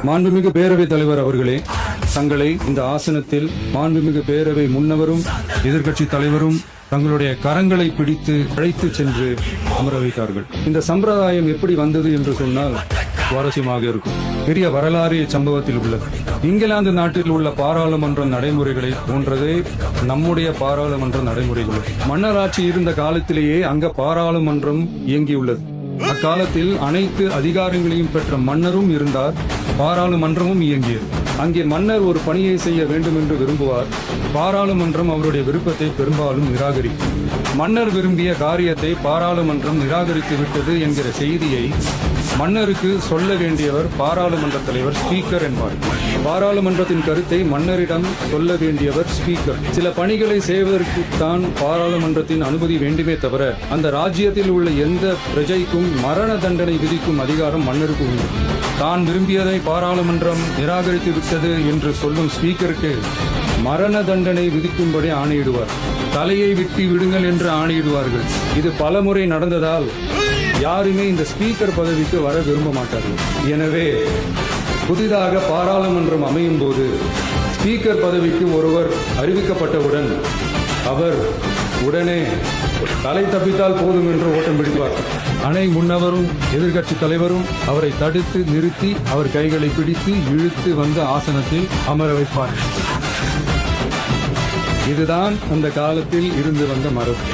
மாண்புமிகு பேரவைத் தலைவர் அவர்களே, தங்களை இந்த ஆசனத்தில் மாண்புமிகு பேரவை முன்னவரும் எதிர்க்கட்சி தலைவரும் தங்களுடைய கரங்களை பிடித்து அழைத்து சென்று அமர வைத்தார்கள். இந்த சம்பிரதாயம் எப்படி வந்தது என்று சொன்னால் சுவாரஸ்யமாக இருக்கும். பெரிய வரலாறு சம்பவத்தில் உள்ளது. இங்கிலாந்து நாட்டில் உள்ள பாராளுமன்ற நடைமுறைகளை போன்றதே நம்முடைய பாராளுமன்ற நடைமுறைகள். மன்னராட்சி இருந்த காலத்திலேயே அங்க பாராளுமன்றம் இயங்கியுள்ளது. அக்காலத்தில் அனைத்து அதிகாரங்களையும் பெற்ற மன்னரும் இருந்தார், பாராளுமன்றமும் இயங்கியது. அங்கே மன்னர் ஒரு பணியை செய்ய வேண்டும் என்று விரும்புவார். பாராளுமன்றம் அவருடைய விருப்பத்தை பெரும்பாலும் நிராகரிக்கும். மன்னர் விரும்பிய காரியத்தை பாராளுமன்றம் நிராகரித்து விட்டது என்கிற செய்தியை மன்னருக்கு சொல்ல வேண்டியவர் பாராளுமன்ற தலைவர், ஸ்பீக்கர் என்பார். பாராளுமன்றத்தின் கருத்தை மன்னரிடம் சொல்ல வேண்டியவர் ஸ்பீக்கர். சில பணிகளை செய்வதற்குத்தான் பாராளுமன்றத்தின் அனுமதி வேண்டுமே தவிர அந்த ராஜ்யத்தில் உள்ள எந்த பிரஜைக்கும் மரண தண்டனை விதிக்கும் அதிகாரம் மன்னருக்கு உண்டு. தான் விரும்பியதை பாராளுமன்றம் நிராகரித்து விட்டது என்று சொல்லும் ஸ்பீக்கருக்கு மரண தண்டனை விதிக்கும்படி ஆணையிடுவார். தலையை வெட்டி விடுங்கள் என்று ஆணையிடுவார்கள். இது பலமுறை நடந்ததால் யாருமே இந்த ஸ்பீக்கர் பதவிக்கு வர விரும்ப மாட்டார்கள். எனவே புதிதாக பாராளுமன்றம் அமையும் போது ஸ்பீக்கர் பதவிக்கு ஒருவர் அறிவிக்கப்பட்டவுடன் அவர் உடனே தலை தப்பித்தால் போதும் என்று ஓட்டம் பிடிப்பார். அணை முன்னவரும் எதிர்க்கட்சி தலைவரும் அவரை தடுத்து நிறுத்தி அவர் கைகளை பிடித்து இழுத்து வந்து ஆசனத்தில் அமர வைப்பார். இதுதான் அந்த காலத்தில் இருந்து வந்த மரபு.